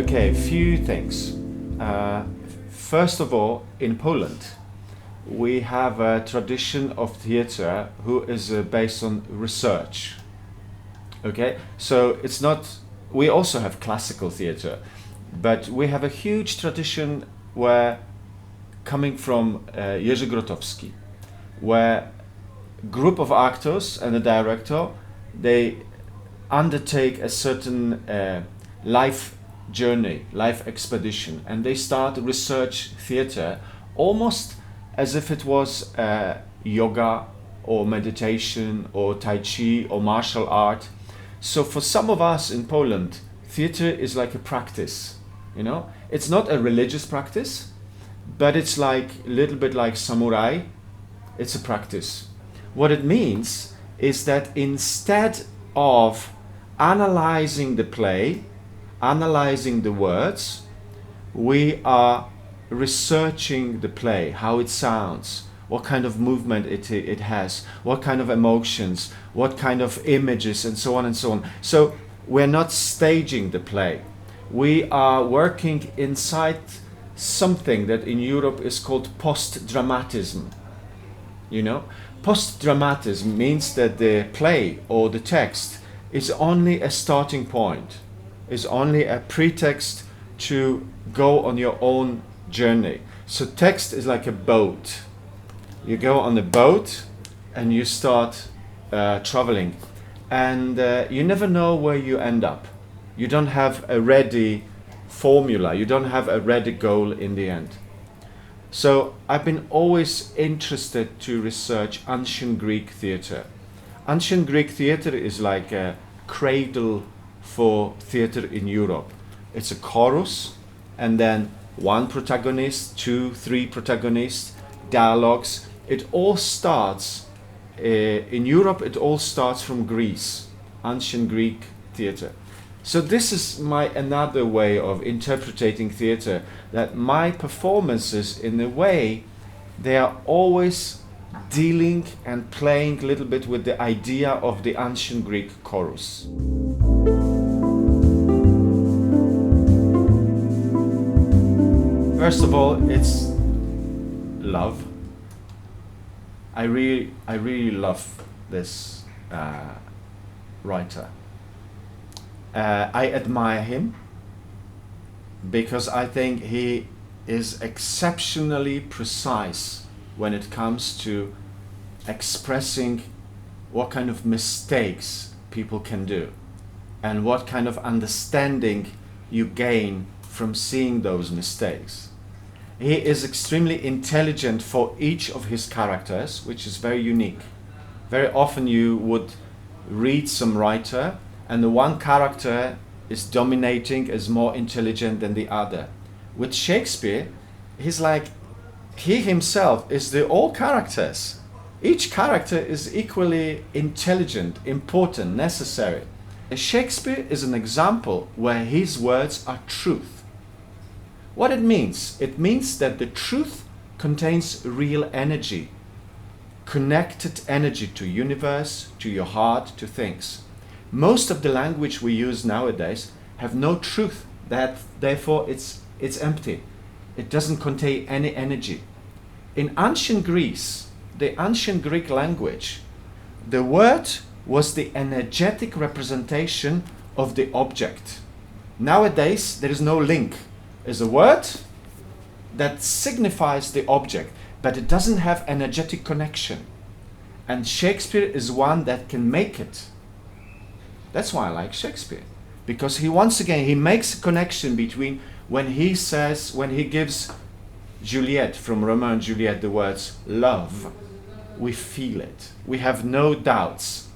Okay, few things. First of all, in Poland, we have a tradition of theater who is based on research. Okay, so it's not, we also have classical theater, but we have a huge tradition where, coming from Jerzy Grotowski, where group of actors and a director, they undertake a certain life journey, life expedition, and they start research theater almost as if it was yoga or meditation or tai chi or martial art. So for some of us in Poland, theater is like a practice, you know? It's not a religious practice, but it's like a little bit like samurai. It's a practice. What it means is that instead of analyzing the play, analyzing the words, we are researching the play, how it sounds, what kind of movement it has, what kind of emotions, what kind of images, and so on and so on. So we're not staging the play. We are working inside something that in Europe is called post-dramatism. You know, post-dramatism means that the play or the text is only a starting point, is only a pretext to go on your own journey. So text is like a boat. You go on a boat and you start traveling, and you never know where you end up. You don't have a ready formula, you don't have a ready goal in the end. So I've been always interested to research ancient Greek theater. Ancient Greek theater is like a cradle for theater in Europe. It's a chorus, and then one protagonist, two, three protagonists, dialogues. It all starts, in Europe, it all starts from Greece, ancient Greek theater. So this is another way of interpreting theater, that my performances, in a way, they are always dealing and playing a little bit with the idea of the ancient Greek chorus. First of all, it's love. I really love this writer. I admire him because I think he is exceptionally precise when it comes to expressing what kind of mistakes people can do and what kind of understanding you gain from seeing those mistakes. He is extremely intelligent for each of his characters, which is very unique. Very often you would read some writer and the one character is dominating, is more intelligent than the other. With Shakespeare, he's like, he himself is the all characters. Each character is equally intelligent, important, necessary. Shakespeare is an example where his words are truth. What it means that the truth contains real energy, connected energy to universe, to your heart, to things. Most of the language we use nowadays have no truth, that therefore it's empty. It doesn't contain any energy. In ancient Greece, the ancient Greek language, the word was the energetic representation of the object. Nowadays, there is no link. There's a word that signifies the object, but it doesn't have energetic connection. And Shakespeare is one that can make it. That's why I like Shakespeare, because he, once again, he makes a connection between when he gives Juliet from Romeo and Juliet the words love, we feel it. We have no doubts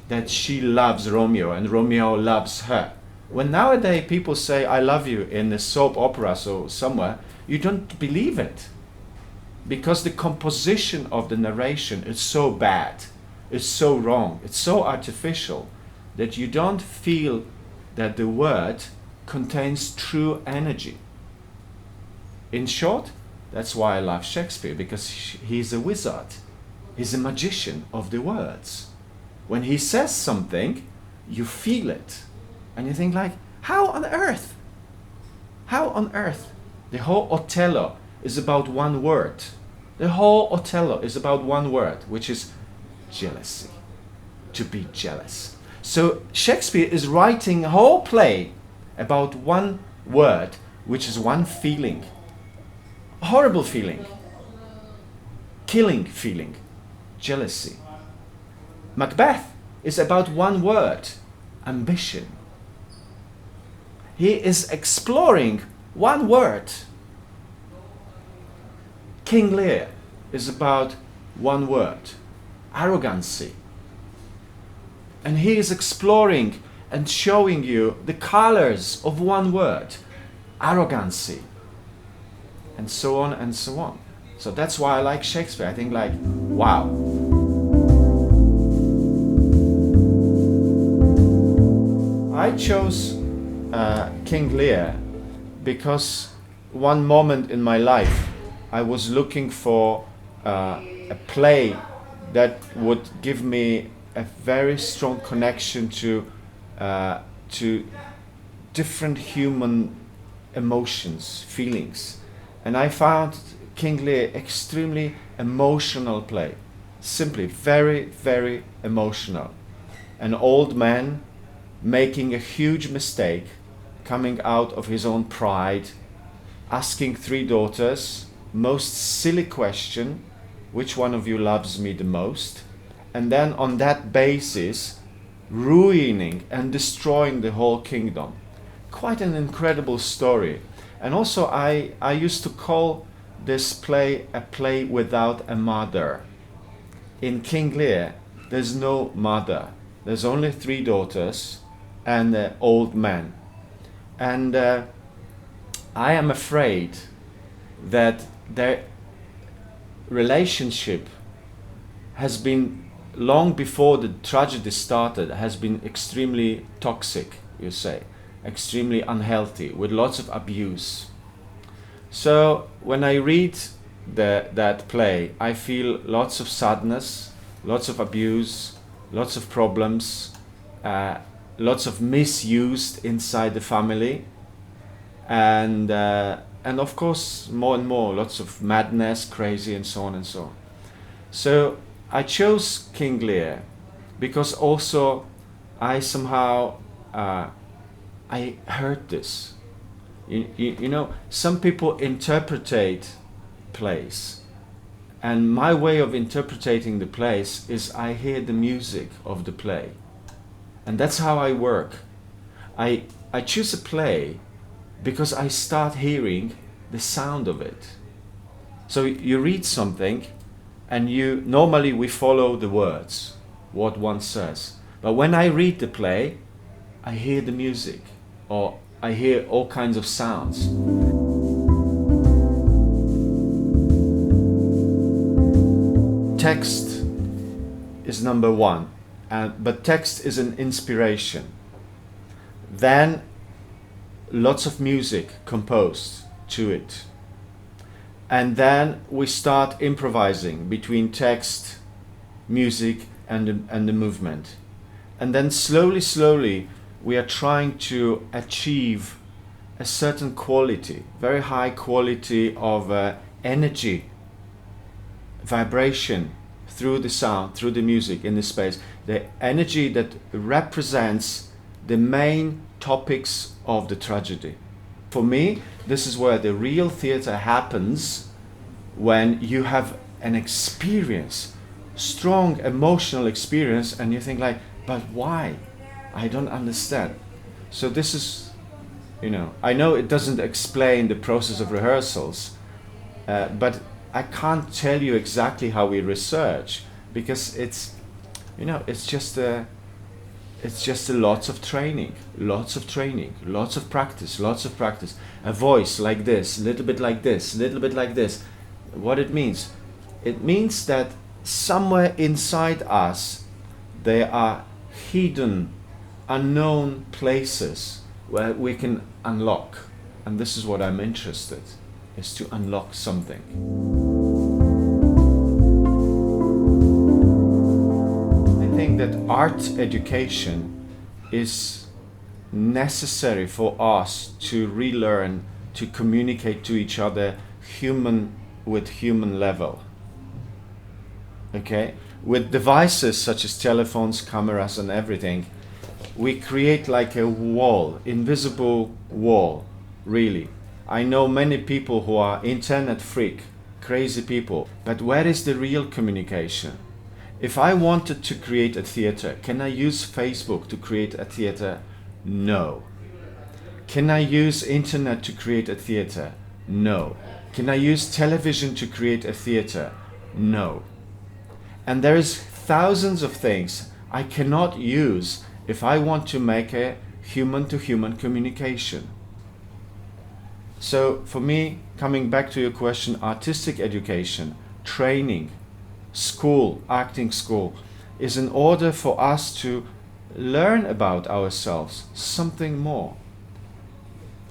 that she loves Romeo and Romeo loves her. When nowadays people say I love you in a soap opera or somewhere, you don't believe it, because the composition of the narration is so bad, it's so wrong, it's so artificial, that you don't feel that the word contains true energy. In short, that's why I love Shakespeare, because he's a wizard. He's a magician of the words. When he says something, you feel it. And you think like, how on earth How on earth? The whole Othello is about one word. The whole Othello is about one word, which is jealousy. To be jealous. So Shakespeare is writing a whole play about one word, which is one feeling. A horrible feeling. Killing feeling. Jealousy. Macbeth is about one word. Ambition. He is exploring one word. King Lear is about one word. Arrogancy. And he is exploring and showing you the colors of one word. Arrogancy. And so on and so on. So that's why I like Shakespeare. I think like, wow. I chose King Lear because one moment in my life I was looking for a play that would give me a very strong connection to different human emotions, feelings. And I found King Lear extremely emotional play. Simply very, very emotional. An old man making a huge mistake, coming out of his own pride, asking three daughters, most silly question, which one of you loves me the most? And then on that basis, ruining and destroying the whole kingdom. Quite an incredible story. And also I used to call this play a play without a mother. In King Lear, there's no mother. There's only three daughters and an old man. And I am afraid that their relationship has been, long before the tragedy started, has been extremely toxic, you say, extremely unhealthy, with lots of abuse. So when I read that play, I feel lots of sadness, lots of abuse, lots of problems, lots of misuse inside the family, and of course more and more lots of madness, crazy, and so on and so on. So I chose King Lear because also I somehow I heard this. You know, some people interpretate plays, and my way of interpreting the plays is I hear the music of the play, and that's how I work. I choose a play because I start hearing the sound of it. So you read something, and normally we follow the words, what one says. But when I read the play, I hear the music, or I hear all kinds of sounds. Text is number one, but text is an inspiration. Then lots of music composed to it. And then we start improvising between text, music, and the movement. And then slowly we are trying to achieve a certain quality, very high quality of energy, vibration through the sound, through the music in the space. The energy that represents the main topics of the tragedy. For me, this is where the real theater happens, when you have an experience, strong emotional experience, and you think like, but why? I don't understand. So this is, I know it doesn't explain the process of rehearsals, but I can't tell you exactly how we research, because it's just a lots of training, lots of practice. A voice like this, a little bit like this, a little bit like this. What it means? It means that somewhere inside us there are hidden, unknown places where we can unlock. And this is what I'm interested, is to unlock something. I think that art education is necessary for us to relearn to communicate to each other human with human level. Okay? With devices such as telephones, cameras and everything, we create like a wall, invisible wall, really. I know many people who are internet freak, crazy people, but where is the real communication? If I wanted to create a theater, can I use Facebook to create a theater? No. Can I use internet to create a theater? No. Can I use television to create a theater? No. And there is thousands of things I cannot use if I want to make a human-to-human communication. So for me, coming back to your question, artistic education, training, school, acting school, is in order for us to learn about ourselves something more.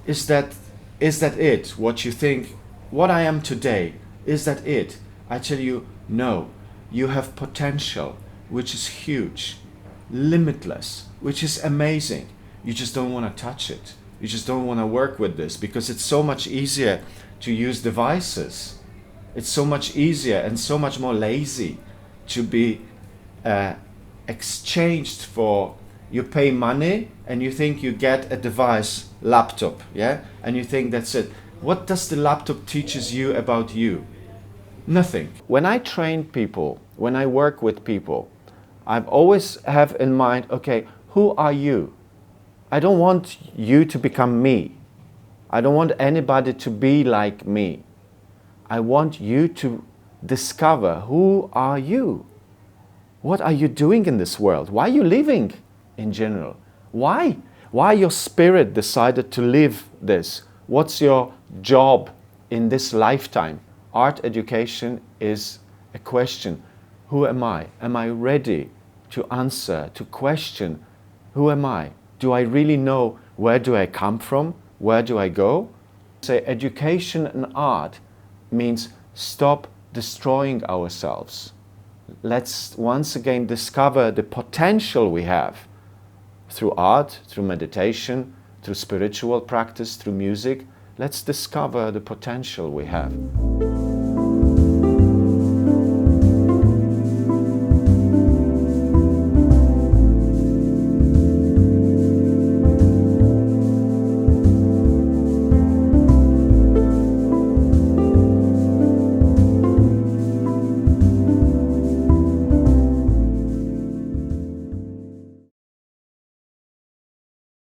Is that it? What you think, what I am today, is that it? I tell you, no. You have potential, which is huge, limitless, which is amazing. You just don't want to touch it. You just don't want to work with this because it's so much easier to use devices. It's so much easier and so much more lazy to be exchanged for, you pay money and you think you get a device, laptop, yeah? And you think that's it. What does the laptop teaches you about you? Nothing. When I train people, when I work with people, I always have in mind, okay, who are you? I don't want you to become me. I don't want anybody to be like me. I want you to discover who are you? What are you doing in this world? Why are you living in general? Why? Why your spirit decided to live this? What's your job in this lifetime? Art education is a question. Who am I? Am I ready to answer, to question, who am I? Do I really know where do I come from? Where do I go? Say education and art means stop destroying ourselves. Let's once again discover the potential we have through art, through meditation, through spiritual practice, through music. Let's discover the potential we have.